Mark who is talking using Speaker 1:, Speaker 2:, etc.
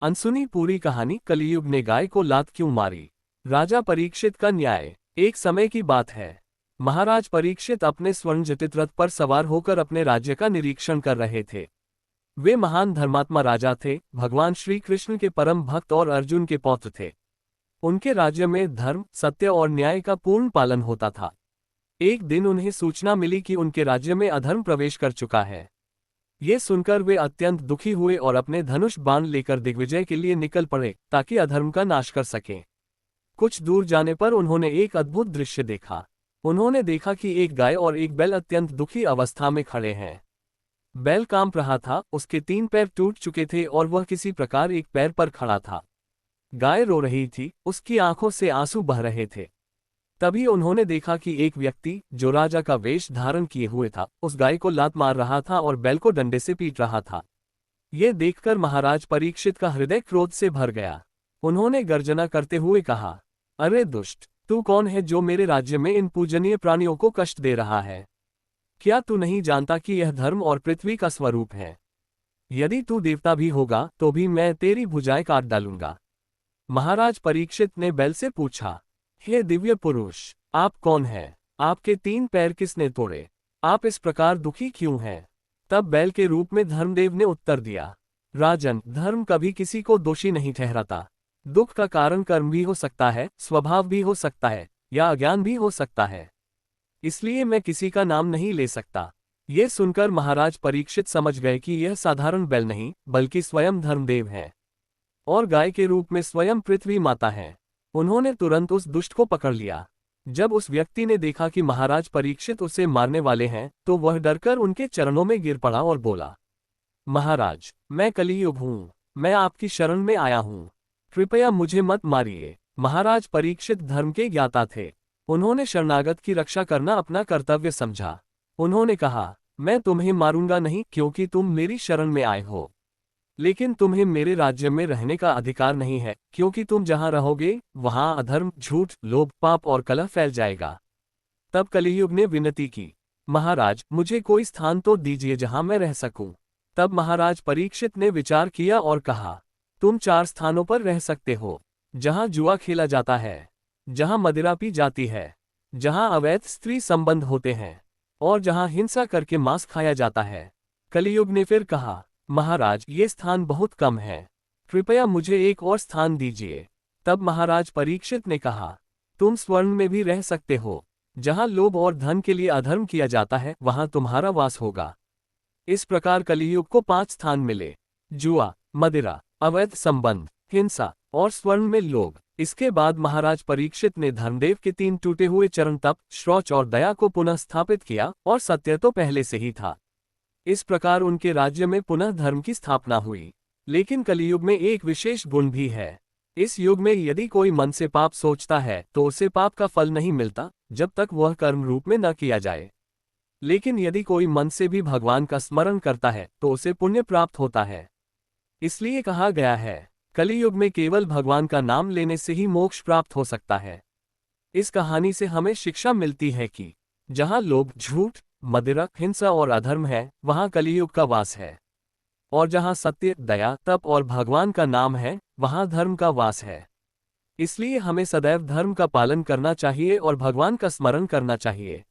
Speaker 1: अनसुनी पूरी कहानी। कलियुग ने गाय को लात क्यों मारी। राजा परीक्षित का न्याय। एक समय की बात है। महाराज परीक्षित अपने स्वर्ण जटित रथ पर सवार होकर अपने राज्य का निरीक्षण कर रहे थे। वे महान धर्मात्मा राजा थे, भगवान श्री कृष्ण के परम भक्त और अर्जुन के पौत्र थे। उनके राज्य में धर्म, सत्य और न्याय का पूर्ण पालन होता था। एक दिन उन्हें सूचना मिली कि उनके राज्य में अधर्म प्रवेश कर चुका है। ये सुनकर वे अत्यंत दुखी हुए और अपने धनुष बाण लेकर दिग्विजय के लिए निकल पड़े ताकि अधर्म का नाश कर सकें। कुछ दूर जाने पर उन्होंने एक अद्भुत दृश्य देखा। उन्होंने देखा कि एक गाय और एक बैल अत्यंत दुखी अवस्था में खड़े हैं। बैल कांप रहा था, उसके 3 पैर टूट चुके थे और वह किसी प्रकार एक पैर पर खड़ा था। गाय रो रही थी, उसकी आंखों से आंसू बह रहे थे। तभी उन्होंने देखा कि एक व्यक्ति जो राजा का वेश धारण किए हुए था, उस गाय को लात मार रहा था और बैल को डंडे से पीट रहा था। ये देखकर महाराज परीक्षित का हृदय क्रोध से भर गया। उन्होंने गर्जना करते हुए कहा, अरे दुष्ट, तू कौन है जो मेरे राज्य में इन पूजनीय प्राणियों को कष्ट दे रहा है? क्या तू नहीं जानता कि यह धर्म और पृथ्वी का स्वरूप है? यदि तू देवता भी होगा तो भी मैं तेरी भुजाएं काट डालूंगा। महाराज परीक्षित ने बैल से पूछा, हे दिव्य पुरुष, आप कौन हैं? आपके 3 पैर किसने तोड़े? आप इस प्रकार दुखी क्यों हैं? तब बैल के रूप में धर्मदेव ने उत्तर दिया, राजन, धर्म कभी किसी को दोषी नहीं ठहराता। दुख का कारण कर्म भी हो सकता है, स्वभाव भी हो सकता है, या अज्ञान भी हो सकता है। इसलिए मैं किसी का नाम नहीं ले सकता। ये सुनकर महाराज परीक्षित समझ गए कि यह साधारण बैल नहीं बल्कि स्वयं धर्मदेव है और गाय के रूप में स्वयं पृथ्वी माता है। उन्होंने तुरंत उस दुष्ट को पकड़ लिया। जब उस व्यक्ति ने देखा कि महाराज परीक्षित उसे मारने वाले हैं तो वह डरकर उनके चरणों में गिर पड़ा और बोला, महाराज, मैं कलियुग हूँ, मैं आपकी शरण में आया हूँ, कृपया मुझे मत मारिए। महाराज परीक्षित धर्म के ज्ञाता थे। उन्होंने शरणागत की रक्षा करना अपना कर्तव्य समझा। उन्होंने कहा, मैं तुम्हें मारूंगा नहीं क्योंकि तुम मेरी शरण में आए हो, लेकिन तुम्हें मेरे राज्य में रहने का अधिकार नहीं है क्योंकि तुम जहां रहोगे वहां अधर्म, झूठ, लोभ, पाप और कलह फैल जाएगा। तब कलियुग ने विनती की, महाराज, मुझे कोई स्थान तो दीजिए जहां मैं रह सकूं। तब महाराज परीक्षित ने विचार किया और कहा, तुम 4 स्थानों पर रह सकते हो, जहां जुआ खेला जाता है, जहां मदिरा पी जाती है, जहां अवैध स्त्री संबंध होते हैं और जहां हिंसा करके मांस खाया जाता है। कलियुग ने फिर कहा, महाराज, ये स्थान बहुत कम है, कृपया मुझे एक और स्थान दीजिए। तब महाराज परीक्षित ने कहा, तुम स्वर्ण में भी रह सकते हो, जहां लोभ और धन के लिए अधर्म किया जाता है वहां तुम्हारा वास होगा। इस प्रकार कलियुग को 5 स्थान मिले, जुआ, मदिरा, अवैध संबंध, हिंसा और स्वर्ण में लोभ। इसके बाद महाराज परीक्षित ने धर्मदेव के 3 टूटे हुए चरण तप, शौच और दया को पुनः स्थापित किया और सत्य तो पहले से ही था। इस प्रकार उनके राज्य में पुनः धर्म की स्थापना हुई। लेकिन कलियुग में एक विशेष गुण भी है। इस युग में यदि कोई मन से पाप सोचता है तो उसे पाप का फल नहीं मिलता जब तक वह कर्म रूप में न किया जाए। लेकिन यदि कोई मन से भी भगवान का स्मरण करता है तो उसे पुण्य प्राप्त होता है। इसलिए कहा गया है, कलियुग में केवल भगवान का नाम लेने से ही मोक्ष प्राप्त हो सकता है। इस कहानी से हमें शिक्षा मिलती है कि जहां लोभ, झूठ, मदिरा, हिंसा और अधर्म है वहां कलियुग का वास है, और जहां सत्य, दया, तप और भगवान का नाम है वहां धर्म का वास है। इसलिए हमें सदैव धर्म का पालन करना चाहिए और भगवान का स्मरण करना चाहिए।